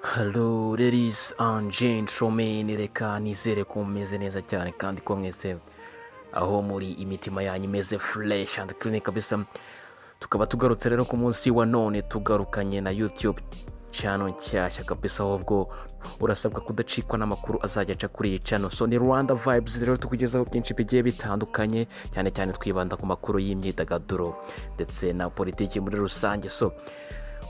Hello ladies and gentlemen, reka nizere ko mumeze neza cyane kandi ko mwese aho muri imitima yanyu imeze fresh and clean kabisa. Tukaba tugarutse rero ku munsi wa none, tugarukanye na YouTube channel nshyashya kabisa, ahubwo urasabwa kudacikwa n'amakuru azajya aca kuri iyi channel. So ni Rwanda Vibes rero tukugezaho byinshi bigiye bitandukanye, cyane cyane twibanda ku makuru y'imyidagaduro ndetse na politiki muri rusange. So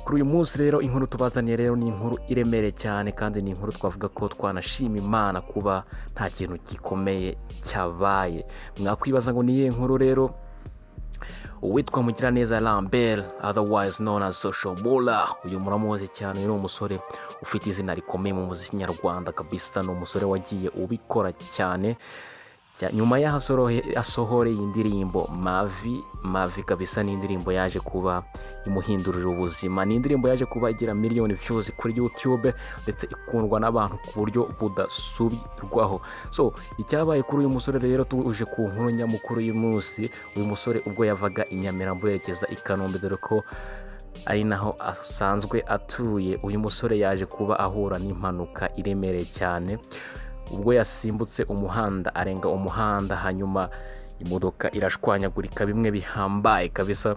kuri uyu munsi rero inkuru tubazaniye rero ni inkuru iremere cyane, kandi ni inkuru twavuga ko twanashima Imana kuba nta kintu gikomeye cyabaye. Mwakwibaza ngo niye inkuru rero? Uwitwa Mugiraneza Lambert, otherwise known as Social Mula, uyu muramuzi cyane, ni umusore ufite izina rikomeye mu muziki nyarwanda kabisa. Ni umusore wagiye ubikora cyane. Nyuma ya asohoreye indirimbo Mavi kabisa, ni indirimbo yaje kuba imuhindurira ubuzima, ni indirimbo yaje kuba igira miliyoni views kuri YouTube ndetse ikundwa n'abantu ku buryo budasubirwaho. So icyabaye kuri uyu musore rero, tuje ku nkuru nyamukuru y'umunsi. Uyu musore ubwo yavaga i Nyamirambo yerekeza i Kanombe, dore ko ari naho asanzwe atuye, uyu musore yaje kuba ahura n'impanuka iremereye cyane ubwo yasimbutse umuhanda, arenga umuhanda, hanyuma imodoka irashwanyagurika bimwe bihambaye kabisa.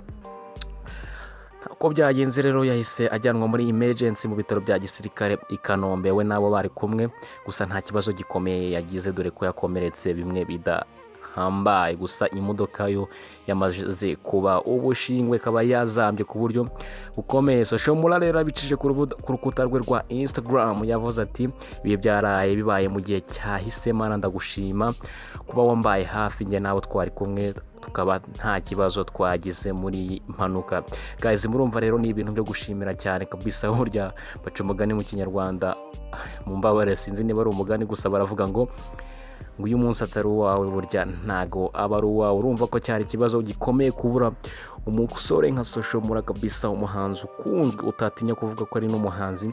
Uko byagenze rero, yahise ajyanwa muri emergency mu bitaro bya gisirikare i Kanombe, we nabo bari kumwe, gusa nta kibazo gikomeye yagize dore ko yakomeretse bimwe bidahambaye, gusa imodoka yo yamaze kuba ubushingwe, kaba yazambye ku buryo bukomeye. Social Mula rero abicije ku rukuta rwe rwa Instagram, yavuze ati ibi byaraye bibaye mu gihe cyahise, Mana ndagushima kuba wambaye hafi, njye nabo twari kumwe tukaba nta kibazo twagize muri iyi mpanuka. Guys, murumva rero ni ibintu byo gushimira cyane kabisa. Burya baca umugani mu kinyarwanda, mu mbabare sinzi niba ari umugani gusa, baravuga ngo uyu munsi atari uwawe burya ntago aba ari uwawe. Urumva ko cyari ikibazo gikomeye kubura umusore nka Social Mula kabisa, umuhanzi ukunzwe, utatinya kuvuga ko ari n'umuhanzi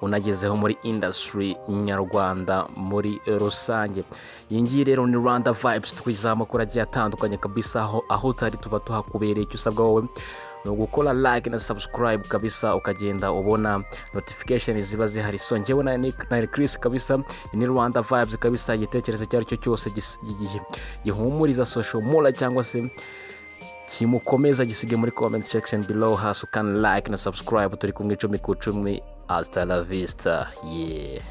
unagezeho muri industry nyarwanda muri rusange. Iyi ngiyi rero ni Rwanda Vibes, twiza amakuru agiye atandukanye kabisa, aho utari tuba tuhakubereye. Icyo usabwa wowe ni ugukora like na subscribe kabisa, ukagenda ubona notification ziba zihari. So njyewe na Chris kabisa, ni Rwanda Vibes kabisa. Igitekerezo cyari cyo cyose gihumuriza Social Mula cyangwa se kimukomeza, gisige muri comment section below hasi, ukan like na subscribe. Turi kumwe 10 ku 10. Hasta la vista, yeah.